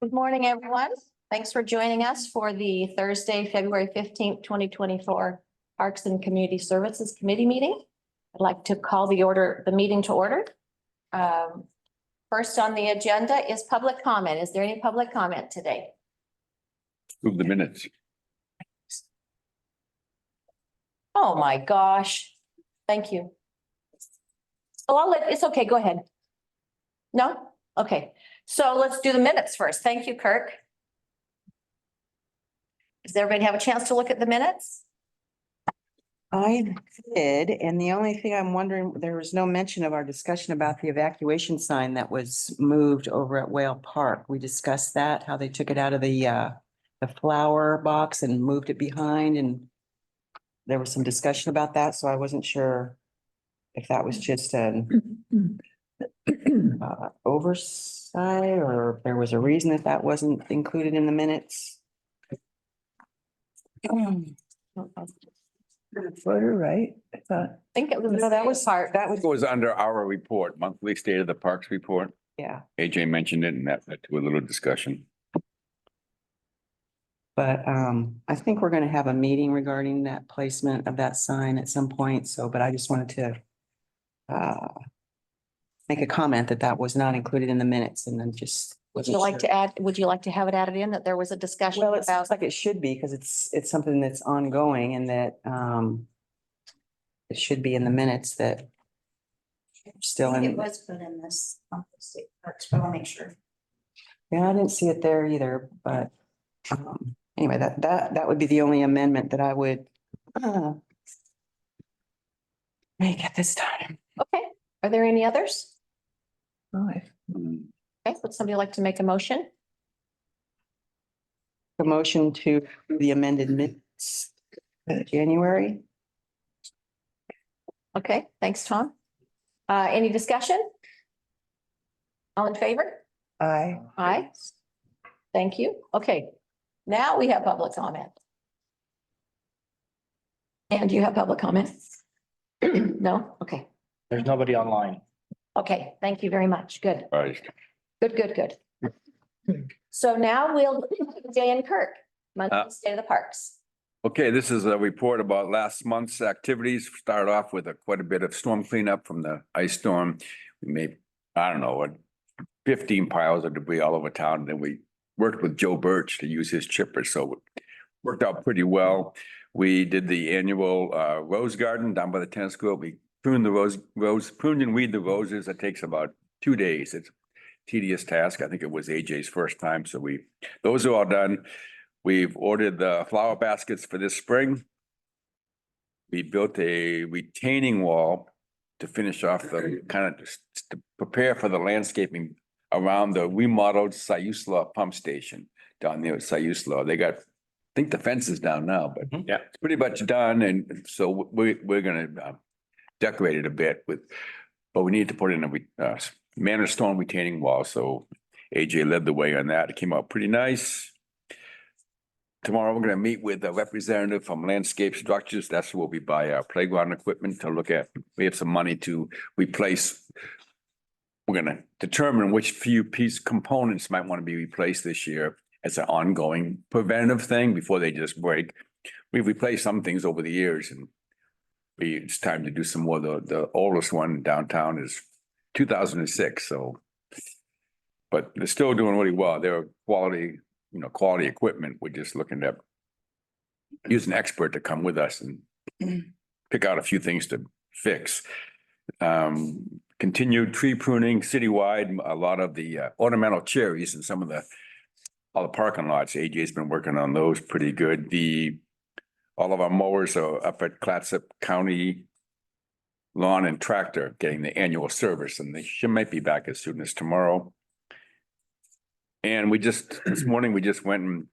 Good morning, everyone. Thanks for joining us for the Thursday, February 15th, 2024 Parks and Community Services Committee meeting. I'd like to call the meeting to order. First on the agenda is public comment. Is there any public comment today? Move the minutes. Oh, my gosh. Thank you. Oh, it's okay. Go ahead. No? Okay. So let's do the minutes first. Thank you, Kirk. Does everybody have a chance to look at the minutes? I did, and the only thing I'm wondering, there was no mention of our discussion about the evacuation sign that was moved over at Whale Park. We discussed that, how they took it out of the flower box and moved it behind, and there was some discussion about that, so I wasn't sure if that was just an oversight, or if there was a reason that wasn't included in the minutes. Photo, right? I thought. I think it was. No, that was part, that was, It was under our report, monthly state of the parks report. yeah, AJ mentioned it and that led to a little discussion. but I think we're gonna have a meeting regarding that placement of that sign at some point, so, but I just wanted to make a comment that that was not included in the minutes, and then just. Would you like to add, would you like to have it added in that there was a discussion Well, it about? sounds like it should be, because it's something that's ongoing, and that it should be in the minutes that still I think in. it was put in this, state parks, but I'll make sure. Yeah, I didn't see it there either, but anyway, that would be the only amendment that I would make at this time. Okay, are there any others? Mm. Okay, would somebody like to make a motion? The motion to the amended minutes, January. Okay, thanks, Tom. Any discussion? All in favor? Aye. Aye. Thank you. Okay, now we have public comment. And do you have public comment? No? Okay. There's nobody online. Okay, thank you very much. Good, All right. good. So now we'll Jay and Kirk, monthly state of the parks. Okay, this is a report about last month's activities. Start off with quite a bit of storm cleanup from the ice storm. We made, I don't know, 15 piles of debris all over town. Then we worked with Joe Birch to use his chipper, so it worked out pretty well. We did the annual rose garden down by the tennis court. We pruned the pruned and weed the roses. It takes about 2 days. It's a tedious task. I think it was AJ's first time, so those are all done. We've ordered the flower baskets for this spring. We built a retaining wall to finish off the kind of to prepare for the landscaping around the remodeled Sayusla pump station down there at Sayusla. They got, I think the fence is down now, but Yeah. it's pretty much done. And so we're gonna decorate it a bit but we need to put in a Manor Stone retaining wall. So AJ led the way on that. It came out pretty nice. Tomorrow, we're gonna meet with a representative from Landscape Structures. That's where we buy our playground equipment to look at. We have some money to replace. We're gonna determine which few components might want to be replaced this year as an ongoing preventative thing before they just break. We've replaced some things over the years, and it's time to do some more. The oldest one downtown is 2006, so. But they're still doing really well. They're quality equipment. We're just looking to use an expert to come with us and pick out a few things to fix. Continued tree pruning citywide, a lot of the ornamental cherries and all the parking lots. AJ's been working on those pretty good. All of our mowers are up at Clatsop County Lawn and Tractor getting the annual service, and they might be back as soon as tomorrow. And this morning, we just went and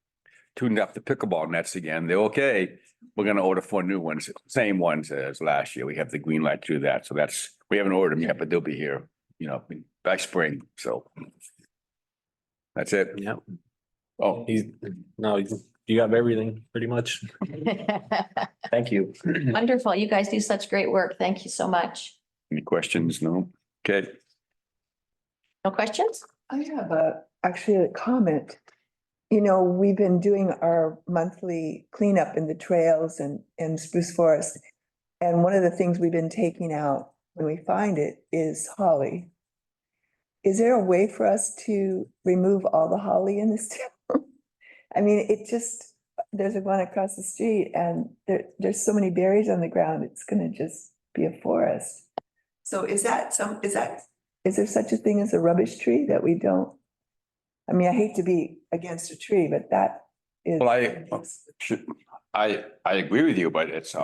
tuned up the pickleball nets again. They're okay. We're gonna order 4 new ones, same ones as last year. We have the green light to do that. So we haven't ordered them yet, but they'll be here, by spring. So that's it. Yeah. Oh, You have everything pretty much. Thank you. Wonderful. You guys do such great work. Thank you so much. any questions? No? Okay. No questions? I have actually a comment. You know, we've been doing our monthly cleanup in the trails and spruce forest. And one of the things we've been taking out when we find it is holly. Is there a way for us to remove all the holly in this town? I mean, it just, there's a one across the street and there's so many berries on the ground, it's gonna just be a forest. So is there such a thing as a rubbish tree that we don't? I mean, I hate to be against a tree, but that is. Well, I agree with you, but it's,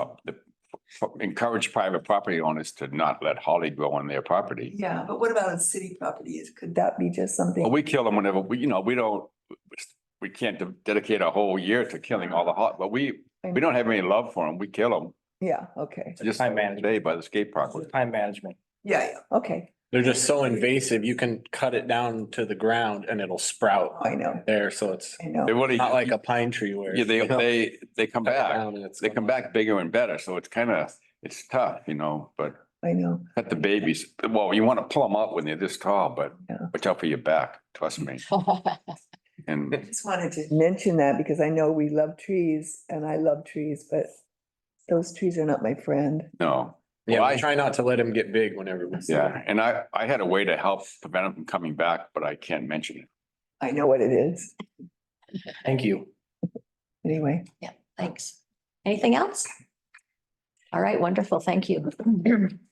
encourage private property owners to not let holly grow on their property. Yeah, but what about on city properties? Could that be just something? Well, we kill them whenever, we can't dedicate a whole year to killing all the but we don't have any love for them. We kill them. Yeah, okay. Just Time management. today by the skate park. Time management. Yeah, okay, They're just so invasive, you can cut it down to the ground and it'll sprout I know, there, so it's I know. They really, not like a pine tree where. yeah, they come cut it back. down and it's They come back bigger and better, so it's kind of, it's tough, but I know. cut the babies. Well, you want to pull them up when they're this tall, but Yeah. watch out for your back, trust me. And I just wanted to mention that because I know we love trees and I love trees, but those trees are not my friend. no, Yeah, Well, I I- try not to let them get big whenever we see yeah, them. and I had a way to help prevent them from coming back, but I can't mention it. I know what it is. Thank you. Anyway, Yeah, thanks. Anything else? All right, wonderful, thank you.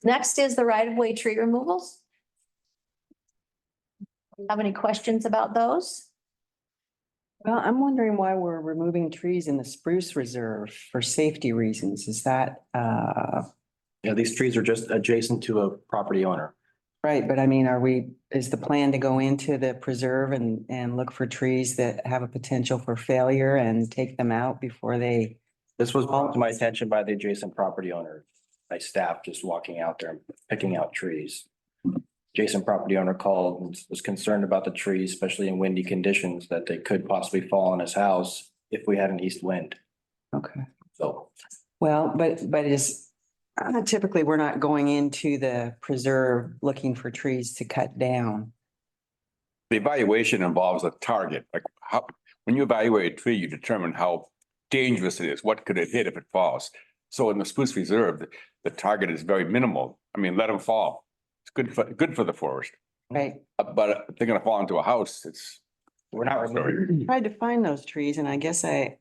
Next is the right-of-way tree removals. Have any questions about those? Well, I'm wondering why we're removing trees in the spruce reserve for safety reasons. Is that, Yeah, these trees are just adjacent to a property owner. right? But I mean, is the plan to go into the preserve and look for trees that have a potential for failure and take them out before they? This was brought to my attention by the adjacent property owner. My staff just walking out there and picking out trees. Adjacent property owner called and was concerned about the trees, especially in windy conditions, that they could possibly fall on his house if we had an east wind. Okay. So Well, but typically, we're not going into the preserve looking for trees to cut down. The evaluation involves a target, like when you evaluate a tree, you determine how dangerous it is. What could it hit if it falls? So in the spruce reserve, the target is very minimal. I mean, let them fall. It's good for the forest. Right? But if they're gonna fall into a house, it's. we're not removing. Tried to find those trees and I guess I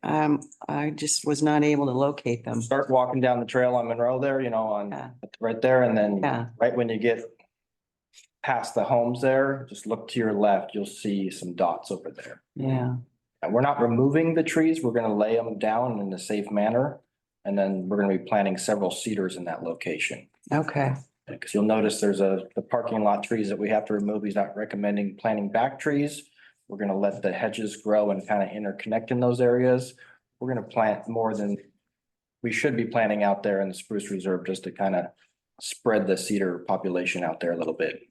just was not able to locate them. Start walking down the trail on Monroe there, Yeah. right there, and then Yeah. right when you get past the homes there, just look to your left, you'll see some dots over there. Yeah. And we're not removing the trees, we're gonna lay them down in a safe manner. And then we're gonna be planting several cedars in that location. Okay. Because you'll notice there's the parking lot trees that we have to remove. He's not recommending planting back trees. We're gonna let the hedges grow and kind of interconnect in those areas. We're gonna plant more than we should be planting out there in the spruce reserve just to kind of spread the cedar population out there a little bit.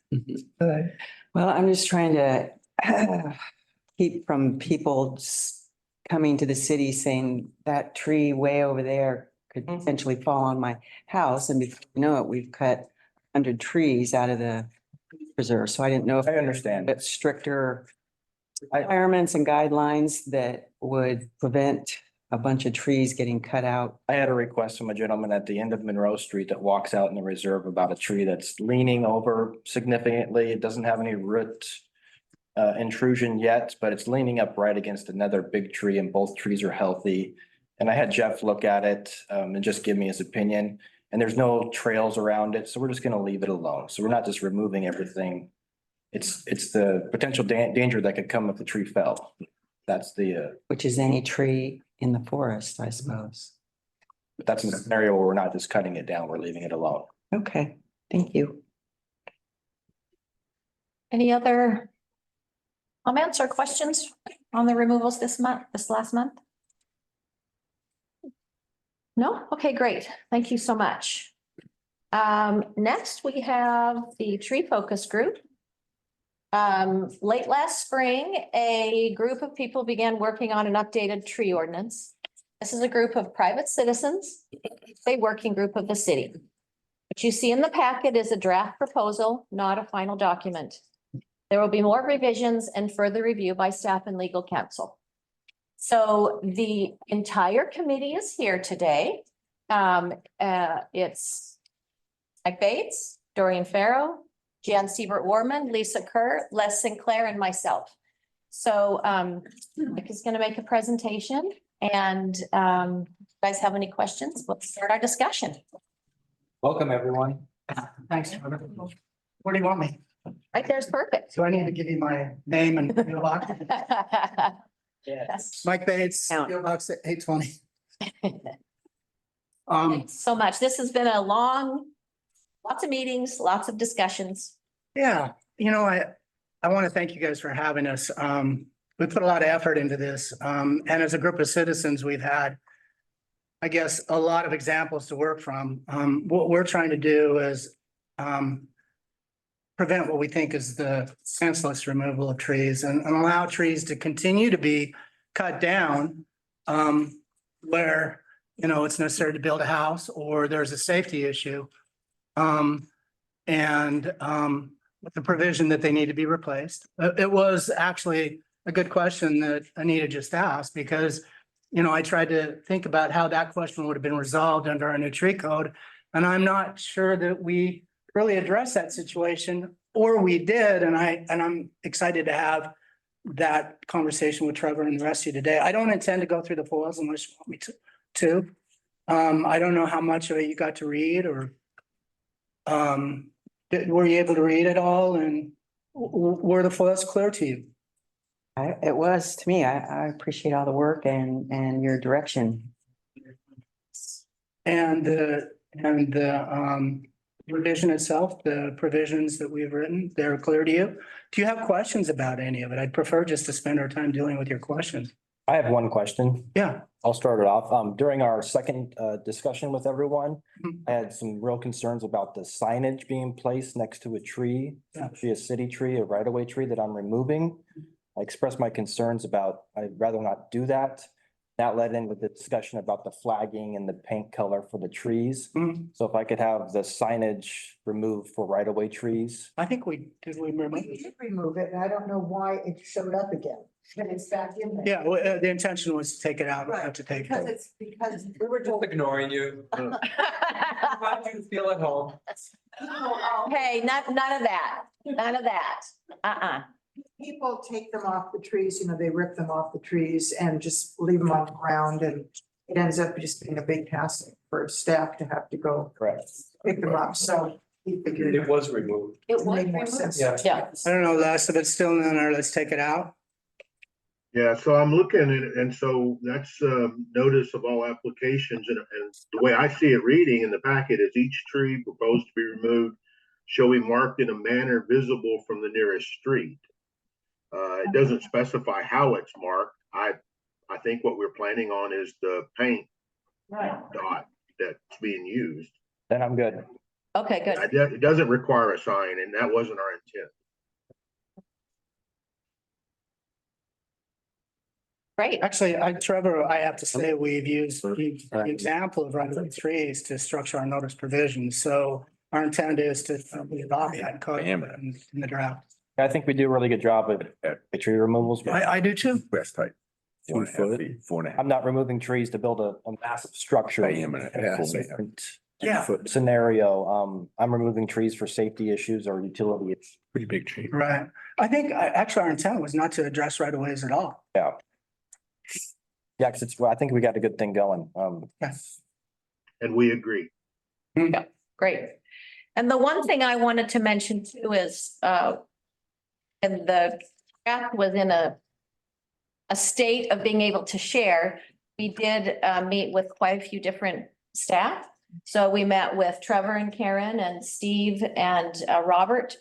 good. Well, I'm just trying to keep from people coming to the city saying that tree way over there could Mhm. potentially fall on my house. And before you know it, we've cut 100 trees out of the preserve. So I didn't know if I understand. that stricter requirements and guidelines that would prevent a bunch of trees getting cut out. I had a request from a gentleman at the end of Monroe Street that walks out in the reserve about a tree that's leaning over significantly. It doesn't have any root intrusion yet, but it's leaning up right against another big tree and both trees are healthy. And I had Jeff look at it and just give me his opinion. And there's no trails around it, so we're just gonna leave it alone. So we're not just removing everything. It's the potential danger that could come if the tree fell. That's Which is any tree in the forest, I suppose. that's a scenario where we're not just cutting it down, we're leaving it alone. Okay, thank you. Any other comments or questions on the removals this last month? No? Okay, great. Thank you so much. Next, we have the tree focus group. Late last spring, a group of people began working on an updated tree ordinance. This is a group of private citizens, a working group of the city. What you see in the packet is a draft proposal, not a final document. There will be more revisions and further review by staff and legal counsel. So the entire committee is here today. It's Mike Bates, Dorian Farrow, Jan Siebert Warman, Lisa Kerr, Les Sinclair, and myself. So Mike is going to make a presentation, and you guys have any questions? Let's start our discussion. Welcome, everyone. Thanks. What do you want me? Right there's perfect. Do I need to give you my name and PO box? Yes. Mike Bates, Count. PO Box 820. Thanks so much. This has been a long, lots of meetings, lots of discussions. Yeah, you know, I want to thank you guys for having us. We put a lot of effort into this. And as a group of citizens, we've had, I guess, a lot of examples to work from. What we're trying to do is prevent what we think is the senseless removal of trees and allow trees to continue to be cut down where, you know, it's necessary to build a house or there's a safety issue. With the provision that they need to be replaced. It was actually a good question that Anita just asked because, you know, I tried to think about how that question would have been resolved under our new tree code. And I'm not sure that we really addressed that situation, or we did, and I'm excited to have that conversation with Trevor and the rest of you today. I don't intend to go through the FOILs unless you want me to. I don't know how much of it you got to read or were you able to read it all, and were the FOILs clear to you? It was to me. I appreciate all the work and your direction. And the revision itself, the provisions that we've written, they're clear to you. Do you have questions about any of it? I'd prefer just to spend our time dealing with your questions. I have one question. Yeah. I'll start it off. During our second discussion with everyone, Mhm. I had some real concerns about the signage being placed next to a tree, actually a city tree, a right-of-way tree that I'm removing. I expressed my concerns about, I'd rather not do that. That led into the discussion about the flagging and the paint color for the trees. Mhm. So if I could have the signage removed for right-of-way trees. I think we remove We it? did remove it, and I don't know why it showed up again, but it's back in there. Yeah, well, the intention was to take it out, not to take Because it. because we were told. Ignoring you. I want you to feel at home. Hey, none of that, none of that. People take them off the trees, you know, they rip them off the trees and just leave them on the ground, and it ends up just being a big hassle for staff to have to go Correct. pick them up, so we figured It was removed. It it was made more removed. sense. Yeah. Yeah. I don't know, Les, if it's still in there, let's take it out. Yeah, so I'm looking at it, and so that's notice of all applications, and the way I see it reading in the packet is each tree proposed to be removed shall be marked in a manner visible from the nearest street. It doesn't specify how it's marked. I think what we're planning on is the paint Right. dot that's being used. Then I'm good. Okay, good. It doesn't require a sign, and that wasn't our intent. Great. Actually, Trevor, I have to say, we've used the example of right-of-way trees to structure our notice provisions. So our intent is to adopt that code in the draft. I think we do a really good job at tree removals. I do too. West height. 4.5 feet, 4.5. I'm not removing trees to build a massive structure. Diameter, yeah. Different Yeah. Scenario, I'm removing trees for safety issues or utility. Pretty big tree. Right. I think actually our intent was not to address right-of-ways at all. Yeah. Yeah, because I think we got a good thing going. Yes. And we agree. Great. And the one thing I wanted to mention too is, and the draft was in a state of being able to share. We did meet with quite a few different staff. So we met with Trevor and Karen and Steve and Robert.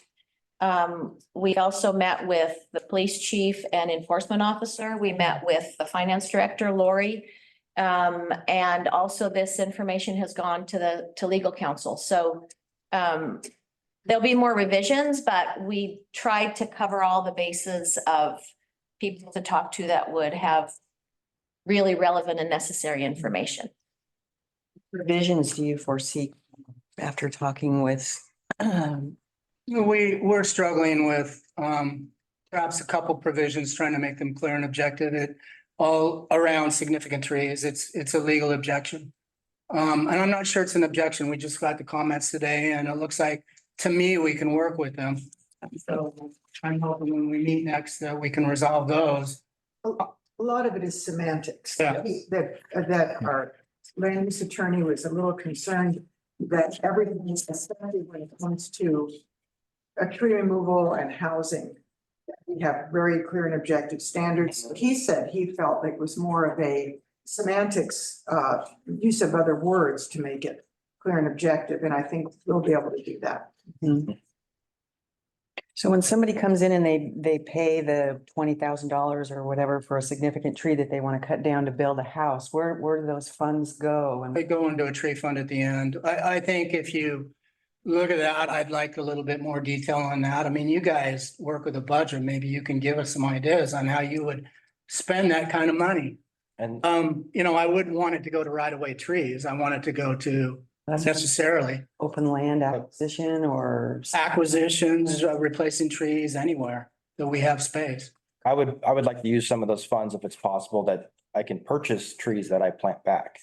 We also met with the police chief and enforcement officer. We met with the finance director, Lori. And also this information has gone to legal counsel. So there'll be more revisions, but we tried to cover all the bases of people to talk to that would have really relevant and necessary information. Revisions do you foresee after talking with We're struggling with perhaps a couple provisions, trying to make them clear and objective. It all around significant trees. It's a legal objection. And I'm not sure it's an objection. We just got the comments today and it looks like, to me, we can work with them. So I'm hoping when we meet next, that we can resolve those. A lot of it is semantics. Yeah. That our land use attorney was a little concerned that everything is, especially when it comes to a tree removal and housing. We have very clear and objective standards. He said he felt it was more of a semantics, use of other words to make it clear and objective, and I think we'll be able to do that. So when somebody comes in and they pay the $20,000 or whatever for a significant tree that they want to cut down to build a house, where do those funds go? They And go into a tree fund at the end. I think if you look at that, I'd like a little bit more detail on that. I mean, you guys work with a budget. Maybe you can give us some ideas on how you would spend that kind of money. And I wouldn't want it to go to right-of-way trees. I want it to go to necessarily open land acquisition or acquisitions, replacing trees anywhere that we have space. I would like to use some of those funds if it's possible that I can purchase trees that I plant back.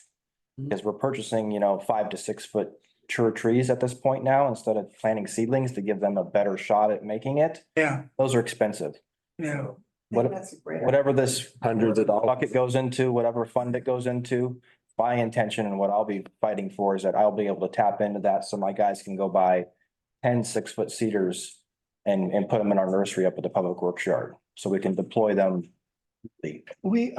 Because we're purchasing, 5 to 6 foot mature trees at this point now, instead of planting seedlings to give them a better shot at making it. Yeah, Those are expensive. yeah. I think that's a great idea. Whatever this Hundreds of dollars. bucket goes into, whatever fund it goes into, my intention and what I'll be fighting for is that I'll be able to tap into that so my guys can go buy 10 6-foot cedars and put them in our nursery up at the public works yard, so we can deploy them. We,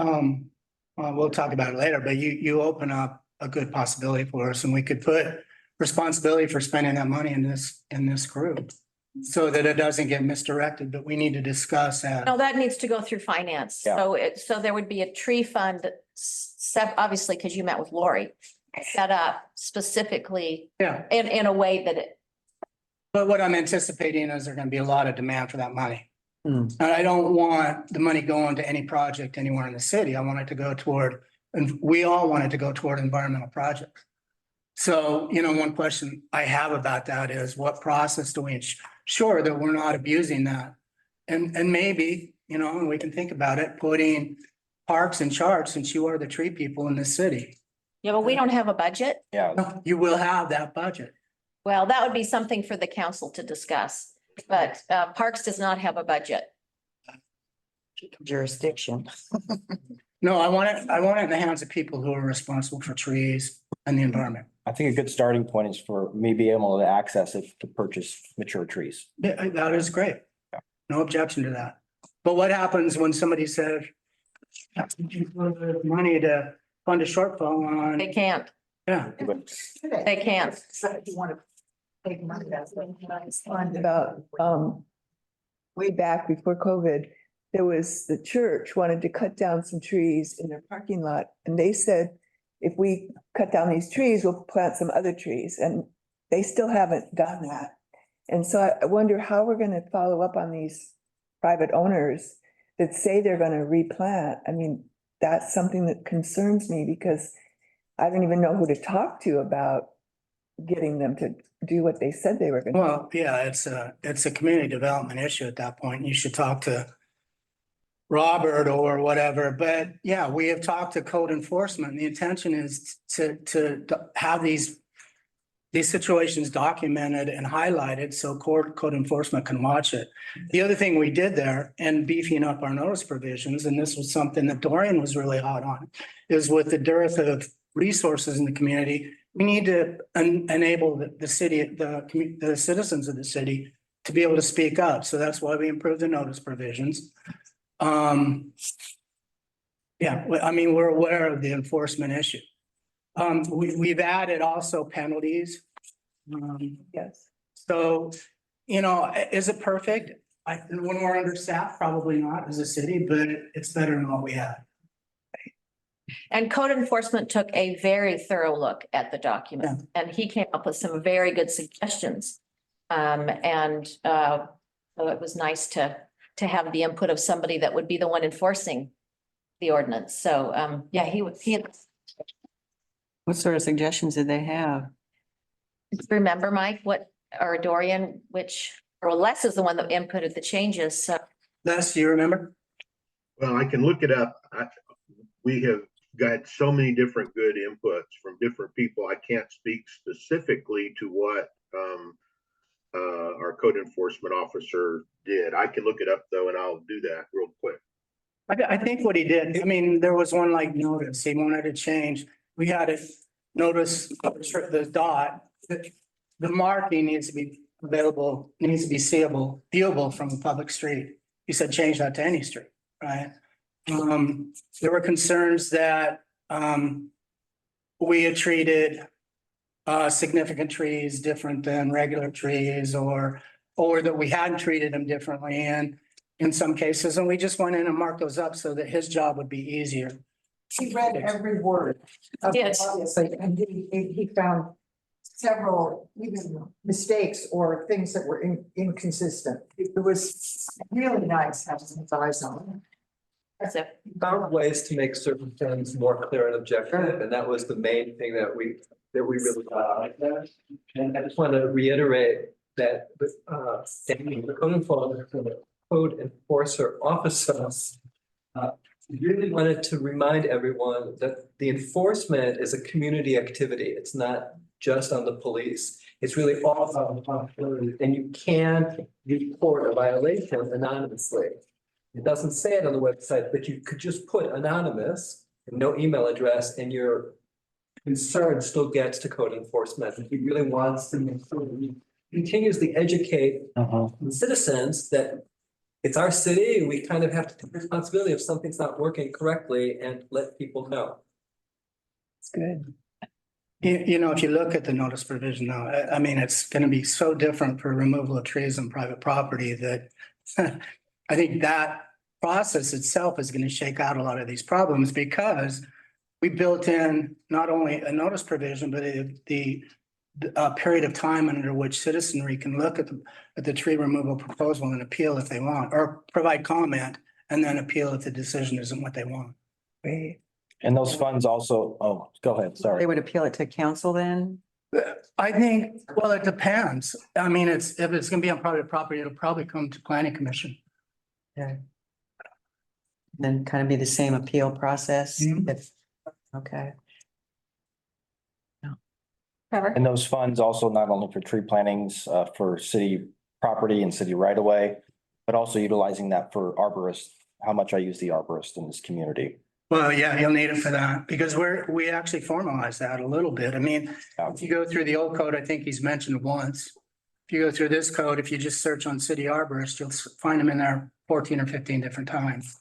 we'll talk about it later, but you open up a good possibility for us and we could put responsibility for spending that money in this group so that it doesn't get misdirected, but we need to discuss that. No, that needs to go through finance. Yeah. So there would be a tree fund obviously, because you met with Lori, set up specifically Yeah, in a way that it, but what I'm anticipating is there's gonna be a lot of demand for that money. Hmm. And I don't want the money going to any project anywhere in the city. I want it to go toward, and we all want it to go toward environmental projects. So, one question I have about that is what process do we ensure that we're not abusing that? And maybe, and we can think about it, putting parks in charge, since you are the tree people in the city. yeah, but we don't have a budget. Yeah, You will have that budget. Well, that would be something for the council to discuss, but Parks does not have a budget. jurisdiction. No, I want it in the hands of people who are responsible for trees and the environment. I think a good starting point is for me being able to access it to purchase mature trees. Yeah, that is great. No objection to that. But what happens when somebody says money to fund a shortfall on, They can't, yeah, they can't. So if you want to take money, that's fine. About, way back before COVID, there was, the church wanted to cut down some trees in their parking lot. And they said, if we cut down these trees, we'll plant some other trees. And they still haven't done that. And so I wonder how we're gonna follow up on these private owners that say they're gonna replant. I mean, that's something that concerns me because I don't even know who to talk to about getting them to do what they said they were gonna. well, yeah, it's a community development issue at that point. You should talk to Robert or whatever, but yeah, we have talked to code enforcement. The intention is to have these situations documented and highlighted so code enforcement can watch it. The other thing we did there and beefing up our notice provisions, and this was something that Dorian was really hot on, is with the dearth of resources in the community, we need to enable the city, the citizens of the city to be able to speak up. So that's why we improved the notice provisions. Yeah, I mean, we're aware of the enforcement issue. We've added also penalties. Yes. So, is it perfect? When we're understaffed, probably not as a city, but it's better than what we had. And code enforcement took a very thorough look at the document and he came up with some very good suggestions. So it was nice to have the input of somebody that would be the one enforcing the ordinance. So, yeah, he What sort of suggestions did they have? remember, Mike, or Dorian, which or Les is the one that inputted the changes, so. Les, do you remember? Well, I can look it up. We have got so many different good inputs from different people. I can't speak specifically to what our code enforcement officer did. I can look it up though, and I'll do that real quick. I think what he did, I mean, there was one like notice, he wanted to change. We had it notice the dot, the marking needs to be available, needs to be viewable from a public street. He said, change that to any street, right? There were concerns that, we had treated significant trees different than regular trees or that we hadn't treated them differently in some cases, and we just went in and marked those up so that his job would be easier. He read every word. of it, Yes. Obviously, and he found several even mistakes or things that were inconsistent. It was really nice having his eyes on So, Found ways to make certain things more clear and objective, and that was the main thing that we really got out of that. And I just want to reiterate that, the code enforcer officer, really wanted to remind everyone that the enforcement is a community activity. It's not just on the police. It's really all about responsibility, and you can report a violation anonymously. It doesn't say it on the website, but you could just put anonymous, no email address, and your concern still gets to code enforcement. If he really wants to make sure that he continuously educate citizens that it's our city and we kind of have to take responsibility if something's not working correctly and let people know. It's good. You know, if you look at the notice provision now, I mean, it's gonna be so different for removal of trees on private property that I think that process itself is gonna shake out a lot of these problems because we built in not only a notice provision, but the period of time under which citizenry can look at the tree removal proposal and appeal if they want, or provide comment and then appeal if the decision isn't what they want. Great. And those funds also, oh, go ahead, They sorry. would appeal it to council then? I think, well, it depends. I mean, if it's gonna be on private property, it'll probably come to planning commission. Then kind of be the same appeal process? Mhm. Okay. Trevor? And those funds also not only for tree plantings, for city property and city right of way, but also utilizing that for arborists, how much I use the arborist in this community. Well, yeah, you'll need it for that because we actually formalized that a little bit. I mean, if you go through the old code, I think he's mentioned once. If you go through this code, if you just search on city arborist, you'll find them in there 14 or 15 different times.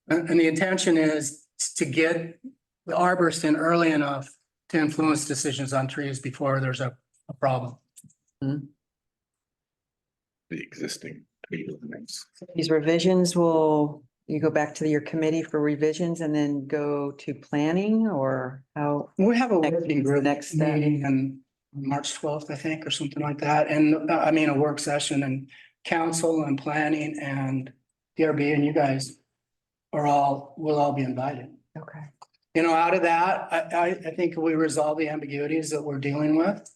And the intention is to get the arborist in early enough to influence decisions on trees before there's a problem. The existing. These revisions will, you go back to your committee for revisions and then go to planning or how? We have a Next- working group next step. meeting on March 12th, I think, or something like that. And I mean, a work session and council and planning and DRB and you guys will all be invited. Okay. You know, out of that, I think we resolve the ambiguities that we're dealing with.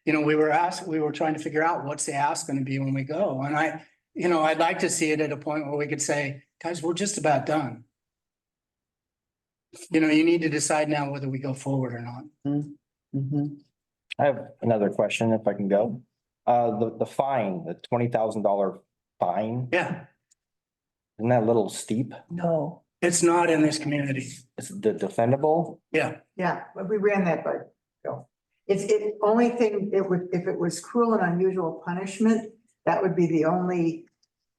You know, we were trying to figure out what's the ask going to be when we go. And I'd like to see it at a point where we could say, guys, we're just about done. You know, you need to decide now whether we go forward or not. Mhm. I have another question if I can go. The fine, the $20,000 fine, Yeah, isn't that a little steep? No. it's not in this community. Is it defendable? Yeah, Yeah, but we ran that by, Bill. It's only thing, if it was cruel and unusual punishment, that would be the only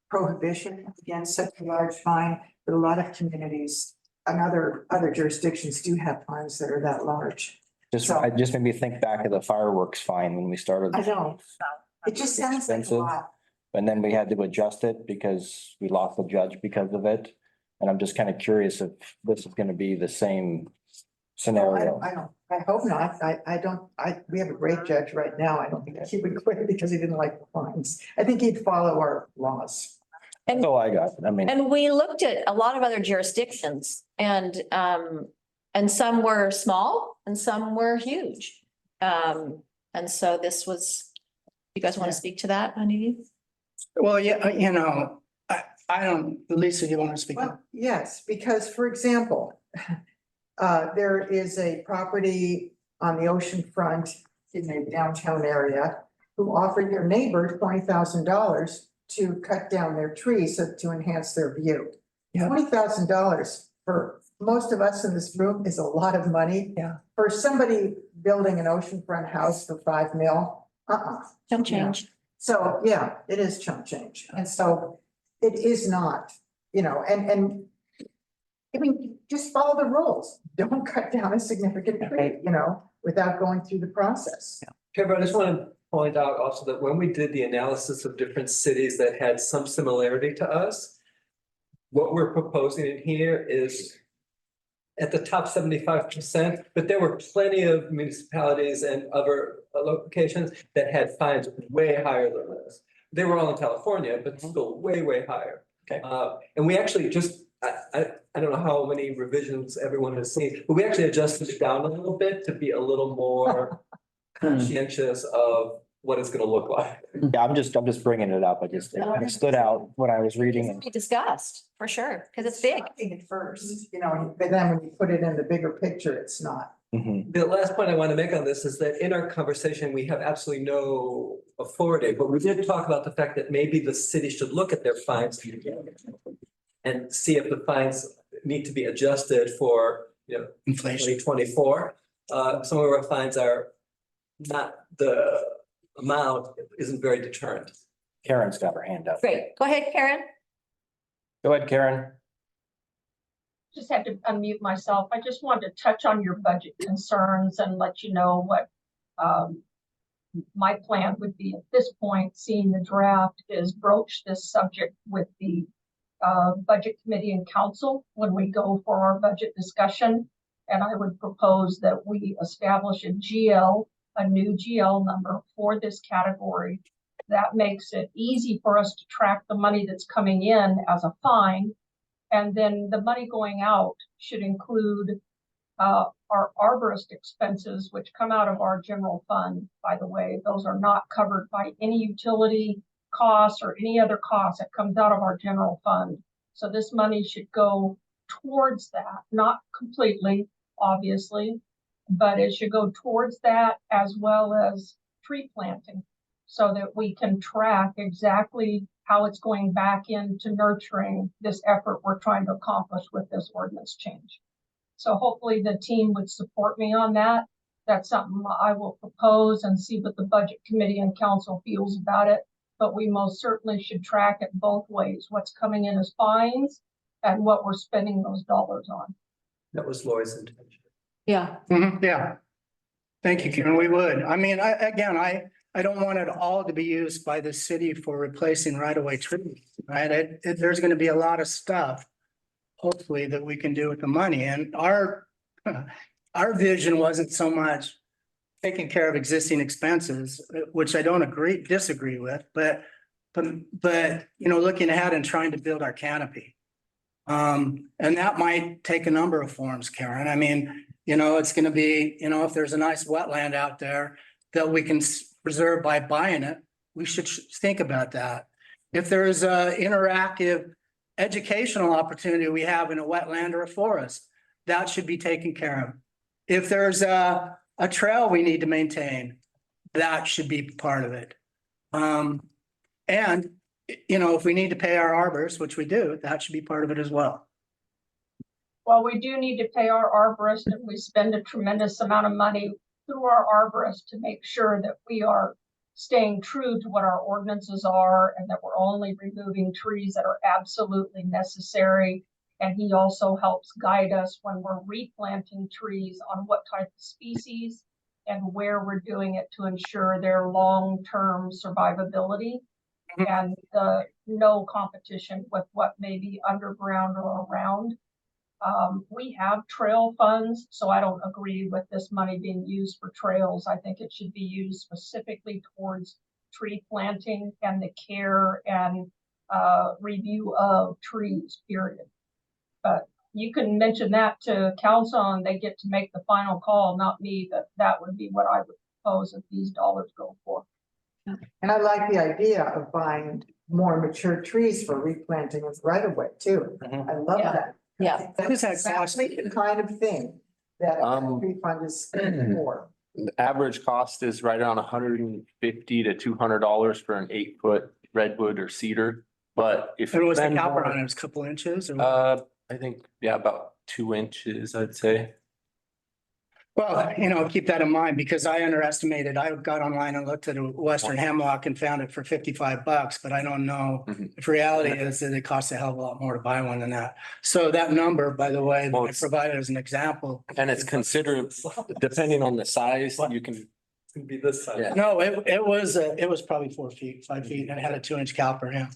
prohibition against such a large fine. But a lot of communities and other jurisdictions do have fines that are that large. I just made me think back of the fireworks fine when we started. I know. It just sounds like a Expensive. lot. And then we had to adjust it because we lost the judge because of it. And I'm just kind of curious if this is gonna be the same scenario. I hope not. We have a great judge right now. I don't think he would quit because he didn't like the fines. I think he'd follow our laws. That's all I got. I mean, And we looked at a lot of other jurisdictions and some were small and some were huge. And so this was, you guys want to speak to that, Andy? Well, yeah, you know, I don't, Lisa, you want to speak? Well, yes, because for example, there is a property on the ocean front in the downtown area who offered their neighbor $20,000 to cut down their trees to enhance their view. Yeah. $20,000 for most of us in this room is a lot of money. Yeah. For somebody building an oceanfront house for 5 mil, Don't change. So, yeah, it is chump change. And so it is not, and I mean, just follow the rules. Don't cut down a significant tree, without going through the process. Kevin, I just want to point out also that when we did the analysis of different cities that had some similarity to us, what we're proposing in here is at the top 75%, but there were plenty of municipalities and other locations that had fines way higher than this. They were all in California, but still way, way higher. Okay. And we actually just, I don't know how many revisions everyone has seen, but we actually adjusted it down a little bit to be a little more conscientious of what it's gonna look like. Yeah, I'm just bringing it up. It stood out when I was reading and Be discussed, for sure, because it's big. Shocking at first, but then when you put it in the bigger picture, it's not. Mhm. The last point I want to make on this is that in our conversation, we have absolutely no authority, but we did talk about the fact that maybe the city should look at their fines and see if the fines need to be adjusted for, Inflation. 2024. Some of our fines are not, the amount isn't very deterrent. Karen's got her hand up. Great. Go ahead, Karen. Go ahead, Karen. Just had to unmute myself. I just wanted to touch on your budget concerns and let you know what my plan would be at this point, seeing the draft, is broach this subject with the budget committee and council when we go for our budget discussion. And I would propose that we establish a new GL number for this category. That makes it easy for us to track the money that's coming in as a fine. And then the money going out should include our arborist expenses, which come out of our general fund, by the way. Those are not covered by any utility costs or any other costs. That comes out of our general fund. So this money should go towards that, not completely, obviously, but it should go towards that as well as tree planting, so that we can track exactly how it's going back into nurturing this effort we're trying to accomplish with this ordinance change. So hopefully the team would support me on that. That's something I will propose and see what the budget committee and council feels about it. But we most certainly should track it both ways, what's coming in as fines and what we're spending those dollars on. That was Lori's intention. Yeah. Yeah. Thank you, Karen. We would. I mean, I don't want it all to be used by the city for replacing right-of-way trees, right? There's gonna be a lot of stuff, hopefully, that we can do with the money. And our vision wasn't so much taking care of existing expenses, which I don't disagree with, but looking ahead and trying to build our canopy. And that might take a number of forms, Karen. I mean, it's gonna be, if there's a nice wetland out there that we can preserve by buying it, we should think about that. If there's a interactive educational opportunity we have in a wetland or a forest, that should be taken care of. If there's a trail we need to maintain, that should be part of it. And if we need to pay our arborists, which we do, that should be part of it as well. Well, we do need to pay our arborist, and we spend a tremendous amount of money through our arborist to make sure that we are staying true to what our ordinances are and that we're only removing trees that are absolutely necessary. And he also helps guide us when we're replanting trees on what type of species and where we're doing it to ensure their long-term survivability and no competition with what may be underground or around. We have trail funds, so I don't agree with this money being used for trails. I think it should be used specifically towards tree planting and the care and review of trees, period. But you can mention that to council and they get to make the final call, not me, but that would be what I would propose if these dollars go for. And I like the idea of buying more mature trees for replanting of right of way too. Mhm. I love Yeah. that. Yeah. What does that cost? Exactly the kind of thing that Um, refund is for. The average cost is right around $150 to $200 for an 8-foot redwood or cedar. But if. And was the spend caliper more- on it? It was a couple inches or? I think, yeah, about 2 inches, I'd say. Well, keep that in mind because I underestimated. I got online and looked at a Western hemlock and found it for $55, but I don't know. Mhm. If reality is that it costs a hell of a lot more to buy one than that. So that number, by the way, that Well, I it's- provided as an example. And it's considered, depending on the size, you can, Can be this size. Yeah. No, it was probably 4 feet, 5 feet and it had a 2-inch caliper, yeah.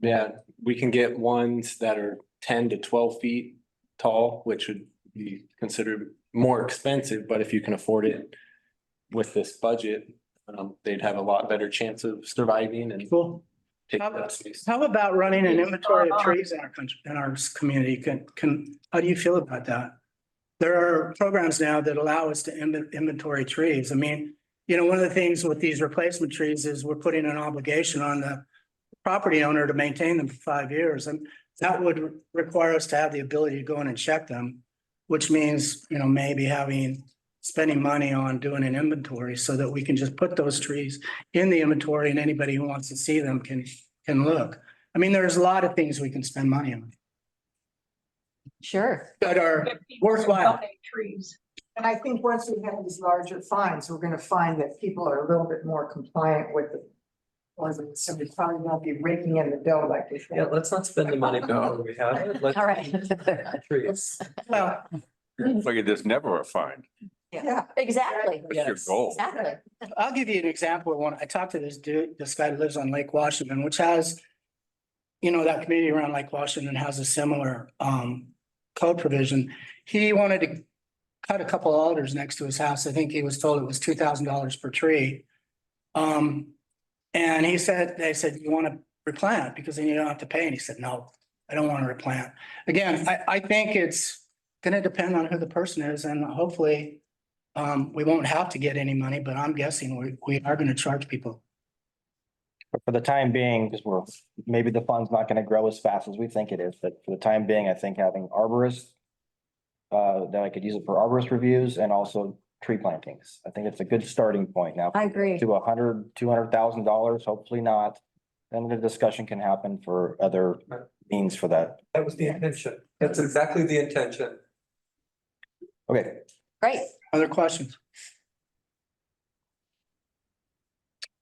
yeah, we can get ones that are 10 to 12 feet tall, which would be considered more expensive, but if you can afford it with this budget, they'd have a lot better chance of surviving and Cool. taking up space. How about running an inventory of trees in our country, in our community? How do you feel about that? There are programs now that allow us to inventory trees. I mean, one of the things with these replacement trees is we're putting an obligation on the property owner to maintain them for 5 years. And that would require us to have the ability to go in and check them, which means, maybe spending money on doing an inventory so that we can just put those trees in the inventory and anybody who wants to see them can look. I mean, there's a lot of things we can spend money on Sure. that are Get people to worthwhile. donate trees. And I think once we have these larger fines, we're gonna find that people are a little bit more compliant with the. Or somebody probably won't be raking in the dough like they Yeah, think. let's not spend the money before we have it. Let's All right. trees. Well, It's like there's never a fine. Yeah. Exactly. That's your goal. Exactly. I'll give you an example of one. I talked to this dude, this guy who lives on Lake Washington, which has, that community around Lake Washington has a similar code provision. He wanted to cut a couple alders next to his house. I think he was told it was $2,000 per tree. And they said, you want to replant because then you don't have to pay. And he said, no, I don't want to replant. Again, I think it's going to depend on who the person is and hopefully we won't have to get any money, but I'm guessing we are going to charge people. But for the time being, because maybe the fund's not gonna grow as fast as we think it is, but for the time being, I think having arborists. That I could use it for arborist reviews and also tree plantings. I think it's a good starting point now. I agree. To $200,000, hopefully not. Then the discussion can happen for other means for that. That was the intention. That's exactly the intention. Okay, Great. Other questions?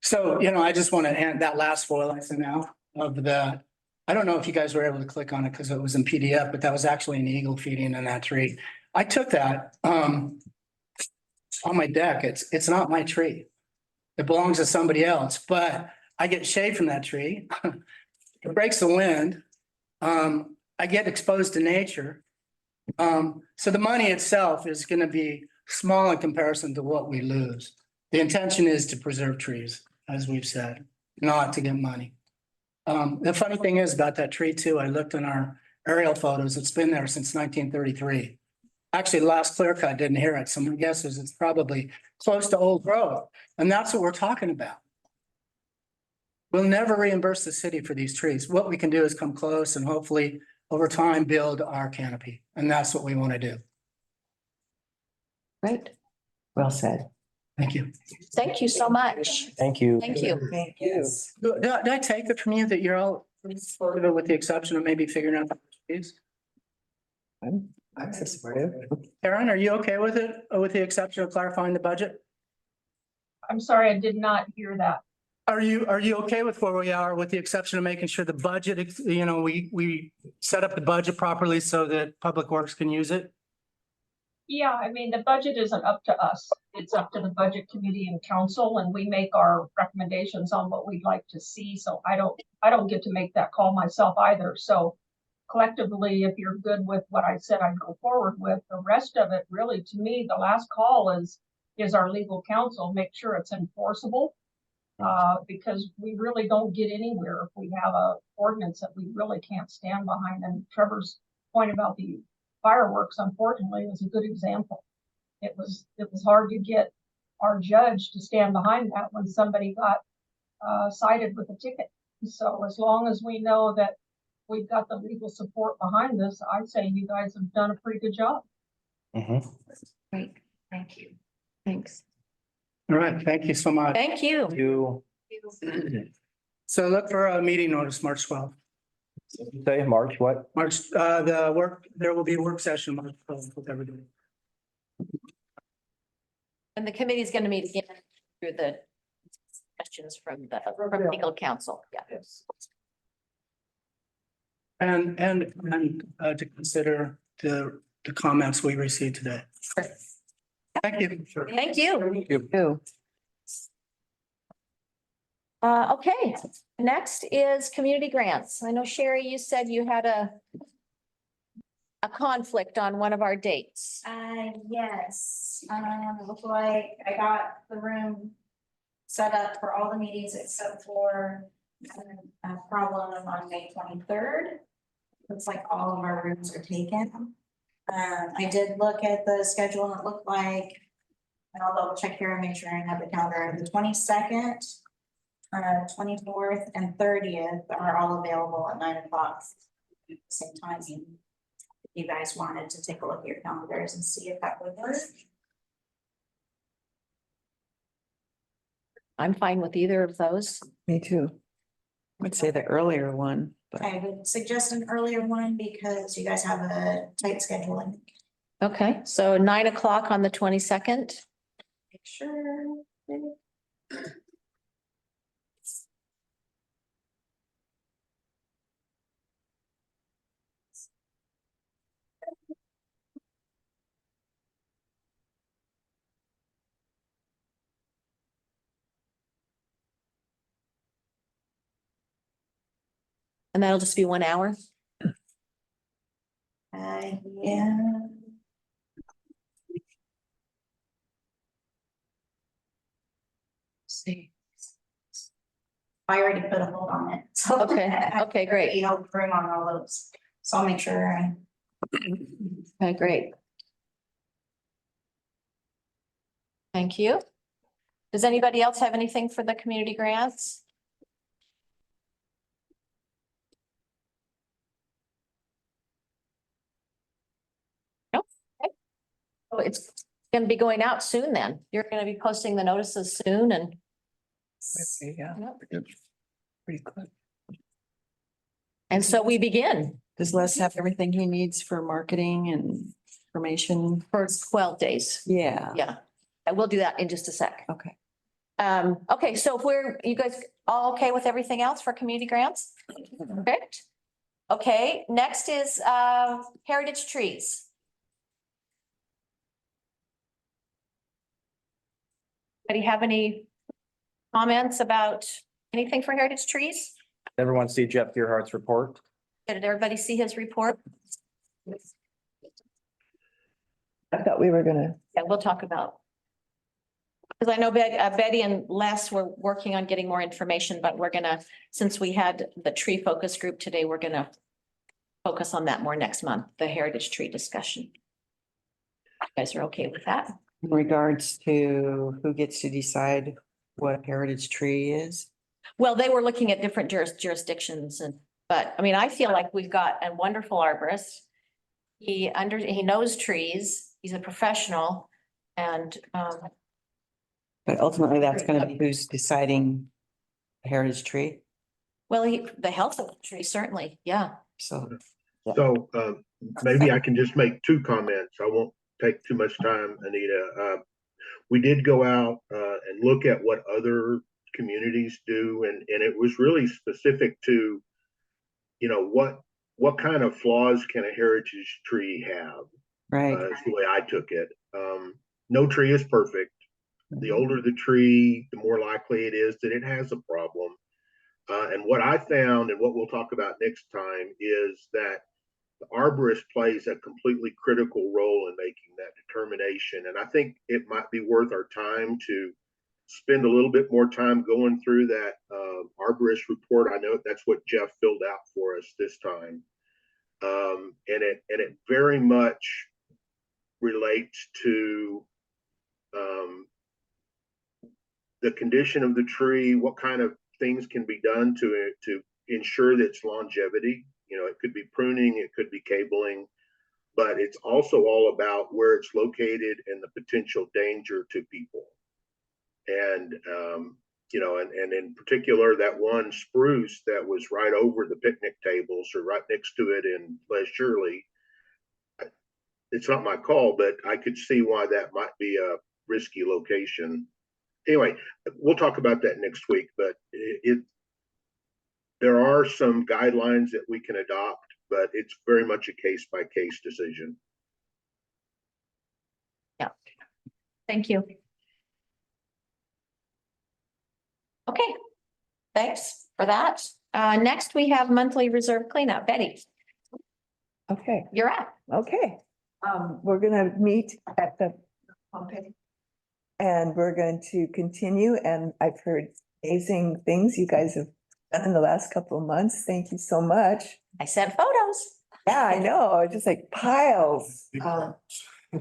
So, I just want to end that last foil I sent out of I don't know if you guys were able to click on it because it was in PDF, but that was actually an eagle feeding in that tree. I took that on my deck. It's not my tree. It belongs to somebody else, but I get shade from that tree. It breaks the wind. I get exposed to nature. So the money itself is going to be small in comparison to what we lose. The intention is to preserve trees, as we've said, not to get money. The funny thing is about that tree too, I looked in our aerial photos, it's been there since 1933. Actually, the last clear cut didn't hear it, so my guess is it's probably close to old growth, and that's what we're talking about. We'll never reimburse the city for these trees. What we can do is come close and hopefully over time build our canopy, and that's what we want to do. Great. Well said. Thank you. Thank you so much. thank you. Thank you. Thank you. Did I take it from you that you're all supportive with the exception of maybe figuring out the trees? I'm supportive. Karen, are you okay with it, with the exception of clarifying the budget? I'm sorry, I did not hear that. Are you okay with where we are with the exception of making sure the budget, we set up the budget properly so that Public Works can use it? Yeah, I mean, the budget isn't up to us. It's up to the budget committee and council, and we make our recommendations on what we'd like to see. So I don't get to make that call myself either. So collectively, if you're good with what I said, I'd go forward with. The rest of it, really, to me, the last call is our legal counsel, make sure it's enforceable. Because we really don't get anywhere if we have a ordinance that we really can't stand behind. And Trevor's point about the fireworks, unfortunately, is a good example. It was hard to get our judge to stand behind that when somebody got cited with a ticket. So as long as we know that we've got the legal support behind this, I'd say you guys have done a pretty good job. Mhm. Great, thank you. Thanks. All right, thank you so much. Thank you. You So look for a meeting notice, March 12th. say March what? March, there will be a work session March 12th with everybody. And the committee is going to meet again through the questions from legal counsel. Yeah. And to consider the comments we received today. Thank you. Thank you. Ew. Okay, next is community grants. I know Sherry, you said you had a conflict on one of our dates. Yes, look like I got the room set up for all the meetings except for a problem on May 23rd. Looks like all of our rooms are taken. I did look at the schedule and it looked like, and I'll double check here and make sure I have the calendar, the 22nd, 24th and 30th are all available at 9 o'clock. At the same time, if you guys wanted to take a look at your calendars and see if that would work. I'm fine with either of those. Me too. I'd say the earlier one, but I would suggest an earlier one because you guys have a tight scheduling. Okay, so 9 o'clock on the 22nd. Make sure. And that'll just be 1 hour. Yeah. See. I already put a hold on it. So Okay, okay, great. You know, room on all those. So I'll make sure. Okay, great. Thank you. Does anybody else have anything for the community grants? No? Okay. So it's going to be going out soon then. You're going to be posting the notices soon and. Yeah, Yep. pretty quick. And so we begin does Les have everything he needs for marketing and information? for 12 days. Yeah, Yeah, I will do that in just a sec. okay. Okay, so if you guys all okay with everything else for community grants? Perfect. Okay, next is heritage trees. Anybody have any comments about anything for heritage trees? Everyone see Jeff Gearhart's report? Did everybody see his report? I thought we were gonna, Yeah, we'll talk about. Because I know Betty and Les were working on getting more information, but we're gonna, since we had the tree focus group today, we're gonna focus on that more next month, the heritage tree discussion. You guys are okay with that? In regards to who gets to decide what a heritage tree is? Well, they were looking at different jurisdictions but I mean, I feel like we've got a wonderful arborist. He knows trees, he's a professional and, But ultimately, that's gonna be who's deciding a heritage tree, well, the health of the tree, certainly, yeah. so. So, maybe I can just make two comments. I won't take too much time, Anita. We did go out, and look at what other communities do, and it was really specific to, you know, what kind of flaws can a heritage tree have? Right, Is the way I took it. No tree is perfect. The older the tree, the more likely it is that it has a problem. And what I found, and what we'll talk about next time, is that the arborist plays a completely critical role in making that determination. And I think it might be worth our time to spend a little bit more time going through that arborist report. I know that's what Jeff filled out for us this time. And it very much relates to the condition of the tree, what kind of things can be done to ensure that its longevity. You know, it could be pruning, it could be cabling, but it's also all about where it's located and the potential danger to people. And, you know, and in particular, that one spruce that was right over the picnic tables or right next to it in Les Shirley, it's not my call, but I could see why that might be a risky location. Anyway, we'll talk about that next week, but there are some guidelines that we can adopt, but it's very much a case by case decision. Yeah. Thank you. Okay, thanks for that. Next we have monthly reserve cleanup. Betty, Okay, you're up. okay. We're gonna meet at the Pompeii. And we're going to continue, and I've heard amazing things you guys have done in the last couple of months. Thank you so much. I sent photos. Yeah, I know, just like piles.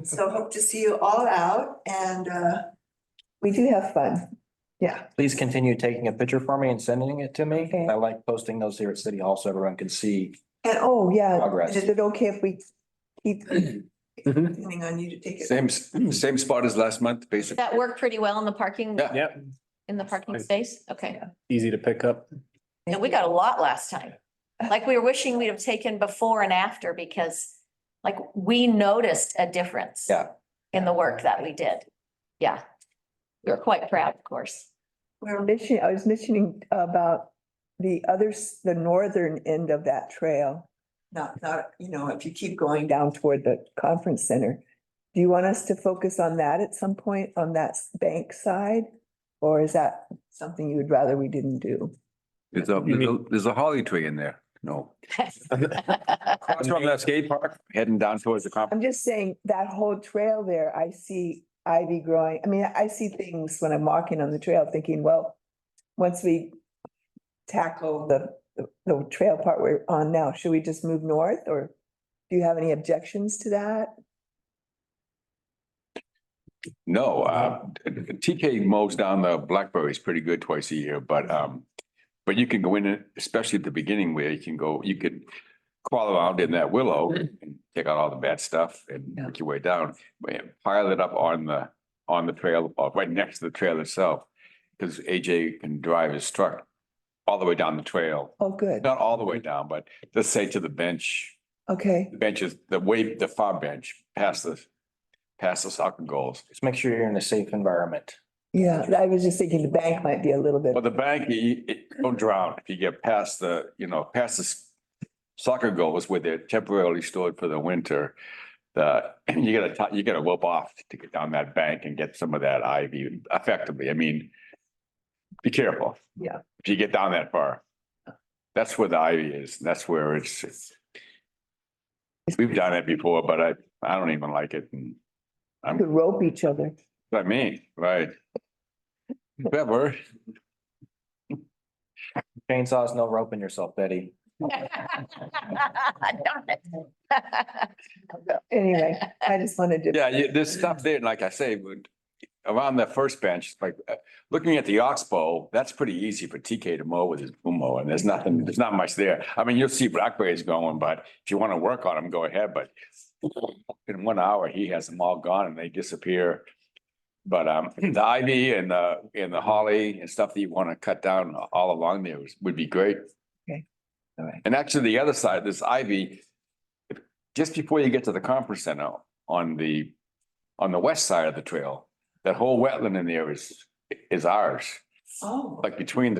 So hope to see you all out and we do have fun. Yeah, Please continue taking a picture for me and sending it to me. Okay. I like posting those here at City Hall so everyone can see. and oh, yeah, Progress. is it okay if we keep depending on you to take it? Same spot as last month, basically. That worked pretty well in the parking, Yeah. Yep, in the parking space? Okay. easy to pick up. And we got a lot last time. Like we were wishing we'd have taken before and after because like we noticed a difference. Yeah. In the work that we did. Yeah. We were quite proud, of course. I was mentioning about the northern end of that trail. Not, you know, if you keep going down toward the conference center. Do you want us to focus on that at some point on that bank side? Or is that something you would rather we didn't do? There's a holly tree in there. No. That's from that skate park, heading down towards the conference. I'm just saying that whole trail there, I see ivy growing. I mean, I see things when I'm walking on the trail thinking, well, once we tackle the trail part we're on now, should we just move north or do you have any objections to that? No, TK mows down the blackberries pretty good twice a year, but you can go in it, especially at the beginning where you could crawl around in that willow and take out all the bad stuff and work your way down. Pile it up on the trail, or right next to the trail itself. Because AJ can drive his truck all the way down the trail. Oh, good. Not all the way down, but let's say to the bench. Okay, The bench is the far bench, past the soccer goals. Just make sure you're in a safe environment. yeah, I was just thinking the bank might be a little bit. Well, the bank, don't drown if you get past the soccer goals where they're temporarily stored for the winter. You gotta whoop off to get down that bank and get some of that ivy effectively. I mean, be careful. Yeah. If you get down that far, that's where the ivy is. That's where it's. We've done it before, but I don't even like it. And To rope each other. what I mean, right? Whatever. Chainsaws, no roping yourself, Betty. Darn it. Anyway, I just wanted to. Yeah, there's stuff there, and like I say, around the first bench, like looking at the oxbow, that's pretty easy for TK to mow with his boom mower, and there's not much there. I mean, you'll see blackberries going, but if you want to work on them, go ahead, but in 1 hour, he has them all gone and they disappear. But the ivy and the holly and stuff that you want to cut down all along there would be great. All right. And actually, the other side, this ivy, just before you get to the conference center on the west side of the trail, that whole wetland in there is ours. Oh. Like behind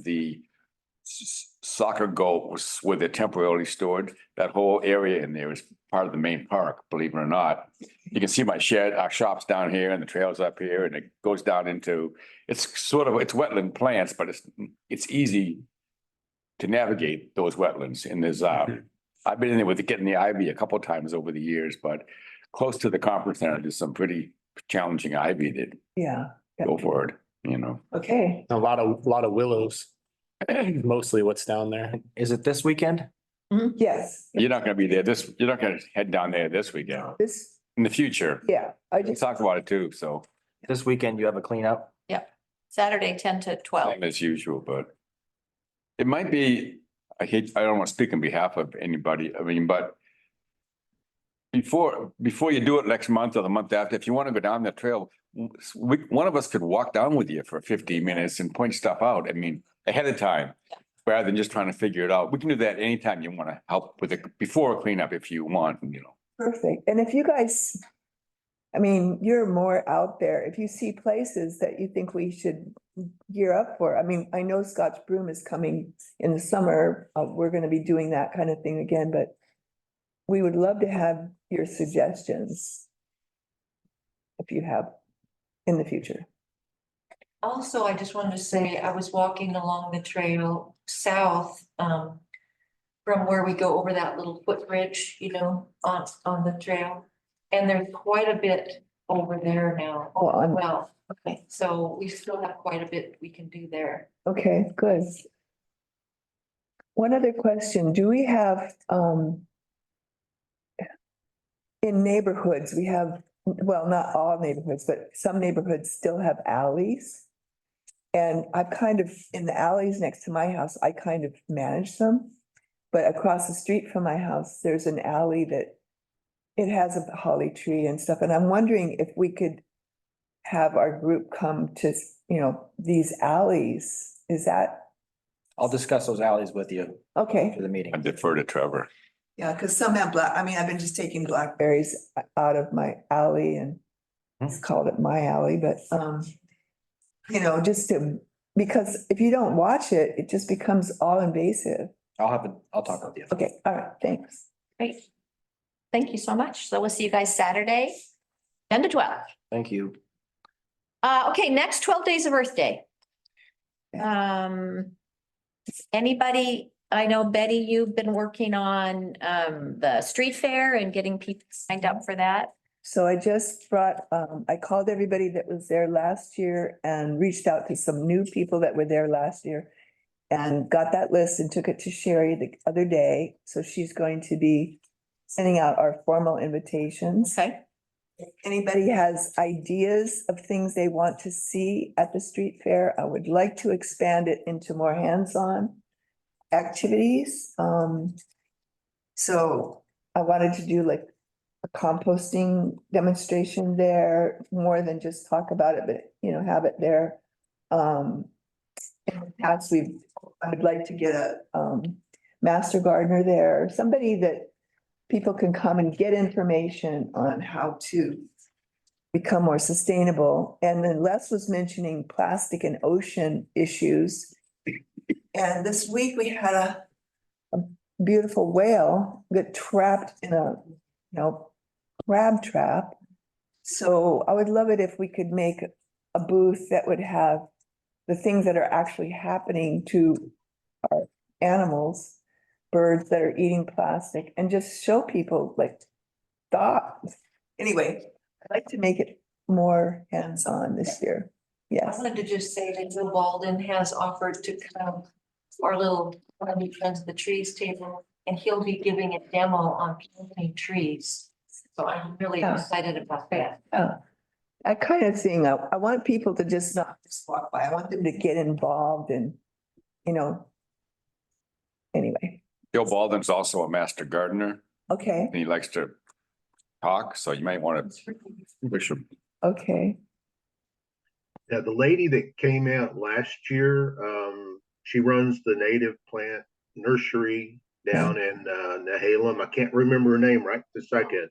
the soccer goals where they're temporarily stored, that whole area in there is part of the main park, believe it or not. You can see my shed, our shop's down here and the trail's up here and it goes down into, it's wetland plants, but it's easy to navigate those wetlands. And there's, I've been in there with getting the ivy a couple of times over the years, but close to the conference center, there's some pretty challenging ivy that Yeah, go for it, okay. A lot of willows, mostly what's down there. Is it this weekend? Yes, You're not gonna be there you're not gonna head down there this weekend, this, in the future. yeah, I We just, talked about it too, so. This weekend you have a cleanup? Saturday, 10 to 12. Same as usual, but it might be, I don't want to speak on behalf of anybody, I mean, but before you do it next month or the month after, if you want to go down the trail, one of us could walk down with you for 15 minutes and point stuff out. I mean, ahead of time, rather than just trying to figure it out. We can do that anytime you want to help with it before cleanup if you want, you know. Perfect. And if you guys, I mean, you're more out there. If you see places that you think we should gear up for, I mean, I know Scotch Broom is coming in the summer. We're gonna be doing that kind of thing again, but we would love to have your suggestions if you have in the future. Also, I just wanted to say, I was walking along the trail south, from where we go over that little footbridge, you know, on the trail. And there's quite a bit over there now. Oh, Well, okay, so we still have quite a bit we can do there. okay, good. One other question, do we have, in neighborhoods, we have, well, not all neighborhoods, but some neighborhoods still have alleys. And I've kind of, in the alleys next to my house, I kind of manage them. But across the street from my house, there's an alley that it has a holly tree and stuff. And I'm wondering if we could have our group come to, you know, these alleys. Is that I'll discuss those alleys with you okay? for the meeting. I defer to Trevor. Yeah, because some have I mean, I've been just taking blackberries out of my alley and it's called it my alley, but, you know, just to, because if you don't watch it, it just becomes all invasive. I'll talk with you. Okay, all right, thanks. Great. Thank you so much. So we'll see you guys Saturday, 10 to 12. Thank you. Okay, next 12 days of Earth Day. Anybody, I know Betty, you've been working on the street fair and getting people signed up for that. So I just brought, I called everybody that was there last year and reached out to some new people that were there last year. And got that list and took it to Sherry the other day. So she's going to be sending out our formal invitations. Okay. If anybody has ideas of things they want to see at the street fair, I would like to expand it into more hands-on activities. So I wanted to do like a composting demonstration there, more than just talk about it, but you know, have it there. In the past, I would like to get a master gardener there, somebody that people can come and get information on how to become more sustainable. And then Les was mentioning plastic and ocean issues. And this week we had a beautiful whale get trapped in a, crab trap. So I would love it if we could make a booth that would have the things that are actually happening to our animals, birds that are eating plastic, and just show people like thoughts. Anyway, I'd like to make it more hands-on this year. I Yes, wanted to just say that Bill Walden has offered to come to our little Friends of the Trees table, and he'll be giving a demo on planting trees. So I'm really Yeah. excited about that. that kind of thing. I want people to just not just walk by. I want them to get involved and, anyway, Joe Baldwin's also a master gardener okay, and he likes to talk, so you might want to wish him. okay. Yeah, the lady that came out last year, she runs the native plant nursery down in Nehalem. I can't remember her name right this second,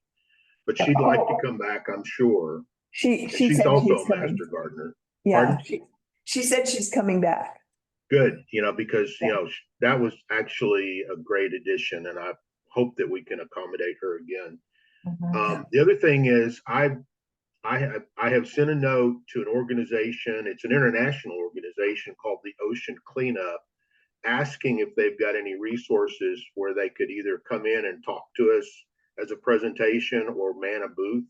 but she'd like to come back, I'm sure. She She's said also she's a coming. master gardener. Yeah, Pardon? she said she's coming back. Good, because, that was actually a great addition and I hope that we can accommodate her again. The other thing is I have sent a note to an organization. It's an international organization called the Ocean Cleanup, asking if they've got any resources where they could either come in and talk to us as a presentation or man a booth.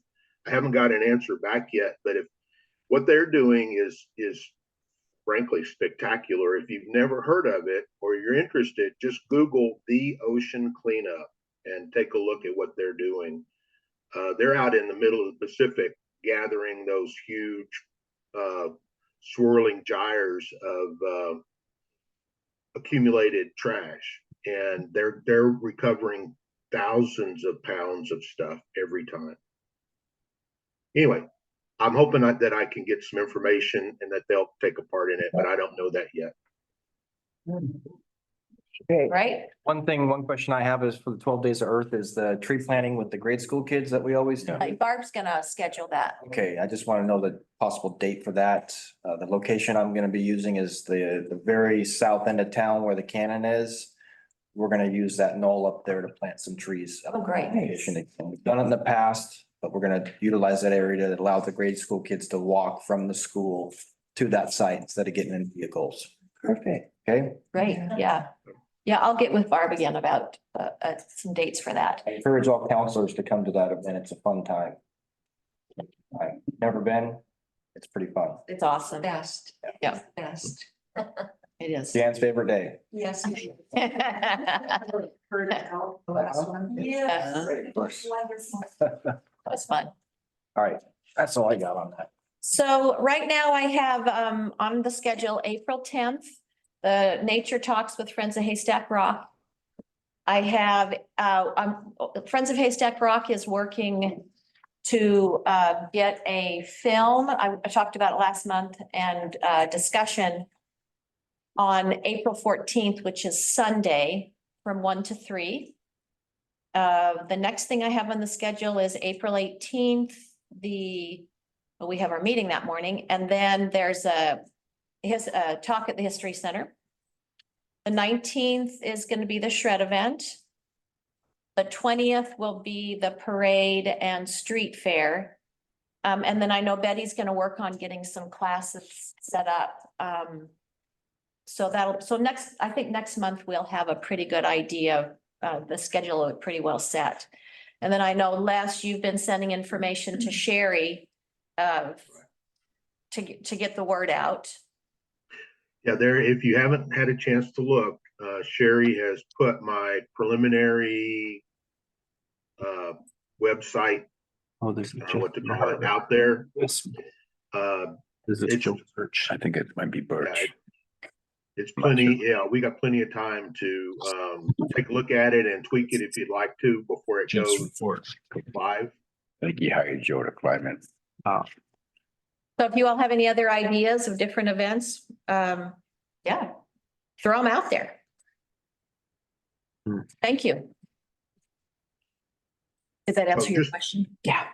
I haven't got an answer back yet, but if what they're doing is frankly spectacular. If you've never heard of it or you're interested, just Google the Ocean Cleanup and take a look at what they're doing. They're out in the middle of the Pacific gathering those huge swirling gyres of accumulated trash, and they're recovering thousands of pounds of stuff every time. Anyway, I'm hoping that I can get some information and that they'll take a part in it, but I don't know that yet. Great. Right? One question I have is for the 12 Days of Earth is the tree planting with the grade school kids that we always do. Barb's gonna schedule that. Okay, I just want to know the possible date for that. The location I'm gonna be using is the very south end of town where the cannon is. We're gonna use that knoll up there to plant some trees. Oh, great. We've done it in the past, but we're gonna utilize that area to allow the grade school kids to walk from the school to that site instead of getting in vehicles. Perfect. Okay? Great, yeah. Yeah, I'll get with Barb again about some dates for that. I encourage all counselors to come to that event. It's a fun time. I've never been. It's pretty fun. It's awesome. Best. Yeah. Best. It is. Dan's favorite day. Yes. Heard it out, the last one. Yeah. That's fun. All right, that's all I got on that. So right now I have on the schedule, April 10th, the Nature Talks with Friends of Haystack Rock. I have, Friends of Haystack Rock is working to get a film. I talked about it last month, and discussion on April 14th, which is Sunday from 1 to 3. The next thing I have on the schedule is April 18th, we have our meeting that morning, and then there's a talk at the History Center. The 19th is going to be the shred event. The 20th will be the parade and street fair. And then I know Betty's going to work on getting some classes set up. So I think next month we'll have a pretty good idea. The schedule is pretty well set. And then I know Les, you've been sending information to Sherry to get the word out. Yeah, if you haven't had a chance to look, Sherry has put my preliminary website, Oh, there's. I don't know what to call it, out there. There's It's- Birch. I think it might be Birch. Yeah, it's plenty, yeah, we got plenty of time to take a look at it and tweak it if you'd like to before it goes live. I think he hired Joe to climb in. So if you all have any other ideas of different events, yeah, throw them out there. Thank you. Did that answer your just- question? Yeah,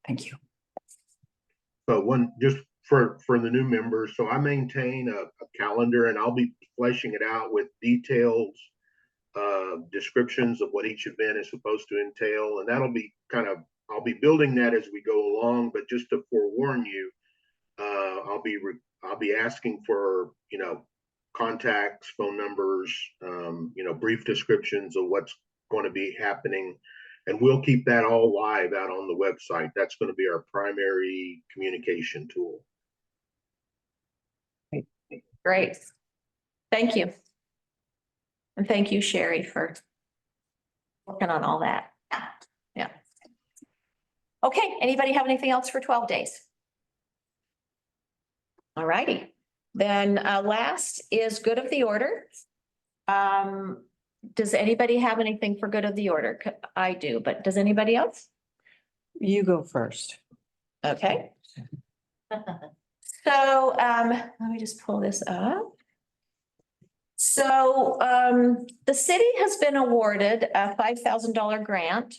thank you. So just for the new members, so I maintain a calendar, and I'll be fleshing it out with details, descriptions of what each event is supposed to entail, and that'll be I'll be building that as we go along. But just to forewarn you, I'll be asking for contacts, phone numbers, brief descriptions of what's going to be happening. And we'll keep that all live out on the website. That's going to be our primary communication tool. Great. Thank you. And thank you, Sherry, for working on all that. Yeah. Okay, anybody have anything else for 12 days? All righty. Then last is good of the order. Does anybody have anything for good of the order? I do, but does anybody else? You go first. Okay. So let me just pull this up. So the city has been awarded a $5,000 grant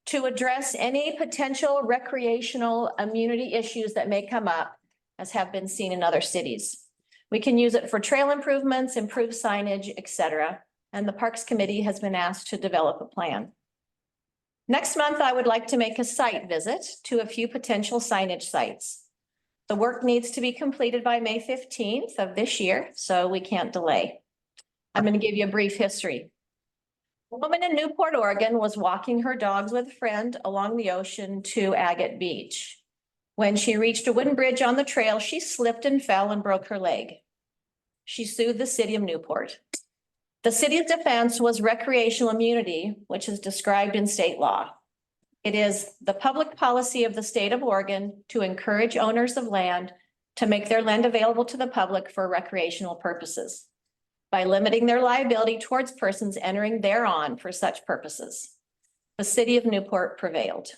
to address any potential recreational immunity issues that may come up, as have been seen in other cities. We can use it for trail improvements, improved signage, etc. And the Parks Committee has been asked to develop a plan. Next month, I would like to make a site visit to a few potential signage sites. The work needs to be completed by May 15th of this year, so we can't delay. I'm going to give you a brief history. A woman in Newport, Oregon was walking her dogs with a friend along the ocean to Agate Beach. When she reached a wooden bridge on the trail, she slipped and fell and broke her leg. She sued the city of Newport. The city's defense was recreational immunity, which is described in state law. It is the public policy of the state of Oregon to encourage owners of land to make their land available to the public for recreational purposes by limiting their liability towards persons entering thereon for such purposes. The city of Newport prevailed.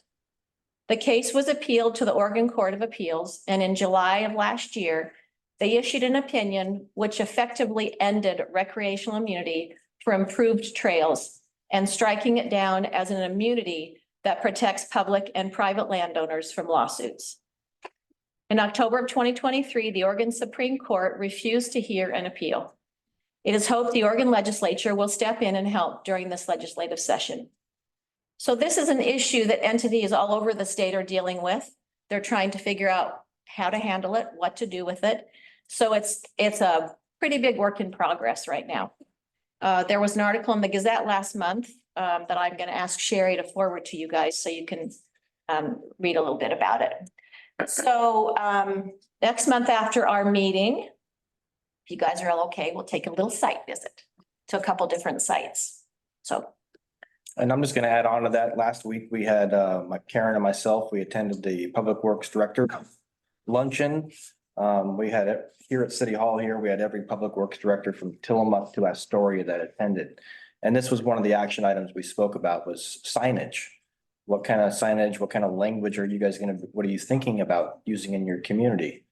The case was appealed to the Oregon Court of Appeals, and in July of last year, they issued an opinion which effectively ended recreational immunity for improved trails and striking it down as an immunity that protects public and private landowners from lawsuits. In October of 2023, the Oregon Supreme Court refused to hear an appeal. It is hoped the Oregon legislature will step in and help during this legislative session. So this is an issue that entities all over the state are dealing with. They're trying to figure out how to handle it, what to do with it. So it's a pretty big work in progress right now. There was an article in the Gazette last month that I'm going to ask Sherry to forward to you guys so you can read a little bit about it. So next month after our meeting, if you guys are all okay, we'll take a little site visit to a couple different sites. So. And I'm just gonna add on to that. Last week, we had Karen and myself, we attended the Public Works Director luncheon. We had it here at City Hall here, we had every Public Works Director from Tillamook to Astoria that attended. And this was one of the action items we spoke about was signage. What kind of signage, what kind of language are you guys what are you thinking about using in your community?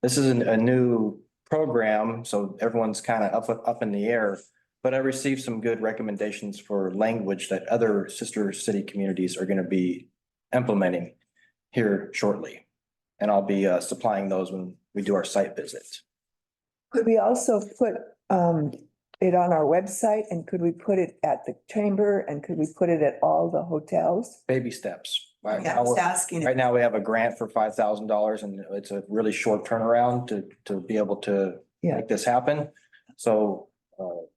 This is a new program, so everyone's kind of up in the air. But I received some good recommendations for language that other sister city communities are going to be implementing here shortly. And I'll be supplying those when we do our site visit. Could we also put it on our website, and could we put it at the chamber, and could we put it at all the hotels? Baby steps. Right Yeah, I now, was asking. right now we have a grant for $5,000 and it's a really short turnaround to be able to Yeah. make this happen. So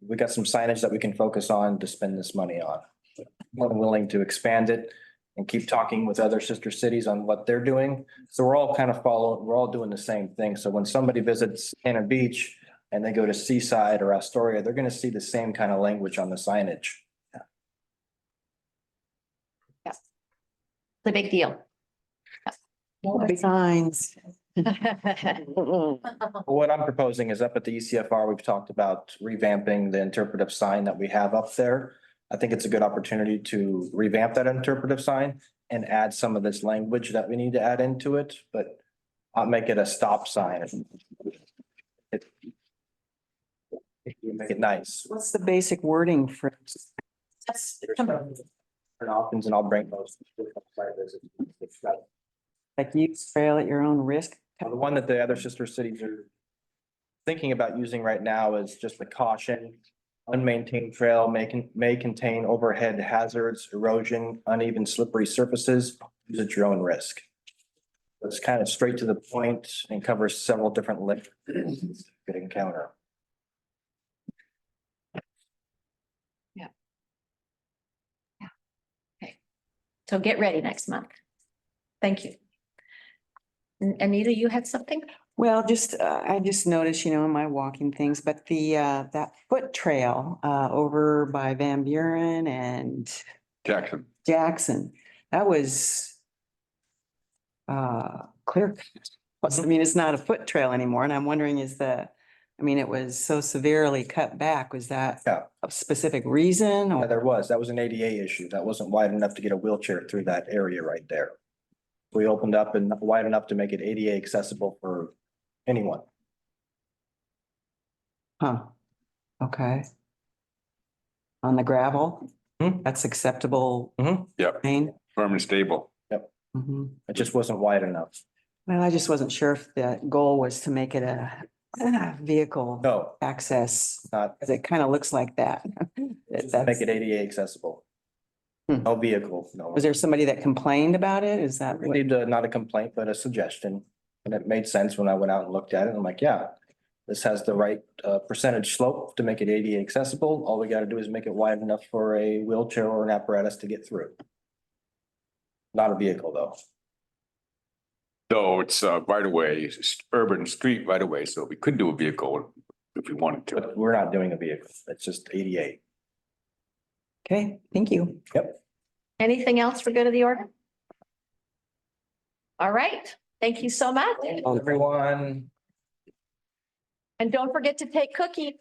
we got some signage that we can focus on to spend this money on. More than willing to expand it and keep talking with other sister cities on what they're doing. So we're all kind of we're all doing the same thing. So when somebody visits Cannon Beach and they go to Seaside or Astoria, they're going to see the same kind of language on the signage. The big deal. Signs. What I'm proposing is up at the ECFR, we've talked about revamping the interpretive sign that we have up there. I think it's a good opportunity to revamp that interpretive sign and add some of this language that we need to add into it, but I'll make it a stop sign. Make it nice. What's the basic wording for? That's, Options and I'll bring those. Like use trail at your own risk? The one that the other sister cities are thinking about using right now is just the caution. Unmaintained trail may contain overhead hazards, erosion, uneven slippery surfaces, use at your own risk. It's kind of straight to the point and covers several different limits you could encounter. so get ready next month. Thank you. Anita, you had something? Well, I just noticed, in my walking things, but that foot trail over by Van Buren and Jackson. that was clear. I mean, it's not a foot trail anymore, and I'm wondering it was so severely cut back. Was that Yeah. a specific reason? Yeah, Or that was an ADA issue. That wasn't wide enough to get a wheelchair through that area right there. We opened up and wide enough to make it ADA accessible for anyone. Huh, okay. On the gravel? Hmm. That's acceptable. Yep, Lane? firm and stable. Mhm. It just wasn't wide enough. Well, I just wasn't sure if the goal was to make it a vehicle No, access, not because it kind of looks like that. make it ADA accessible. Hmm. No vehicle, no. Was there somebody that complained about it? Is that? what- Received not a complaint, but a suggestion. And it made sense when I went out and looked at it. I'm like, yeah, this has the right percentage slope to make it ADA accessible. All we got to do is make it wide enough for a wheelchair or an apparatus to get through. Not a vehicle, though. So it's right away, urban street right away, so we could do a vehicle if we wanted to. But we're not doing a vehicle. It's just ADA. Okay, thank you. Yep. Anything else for good of the order? All right, thank you so much. Everyone. And don't forget to take Cookie.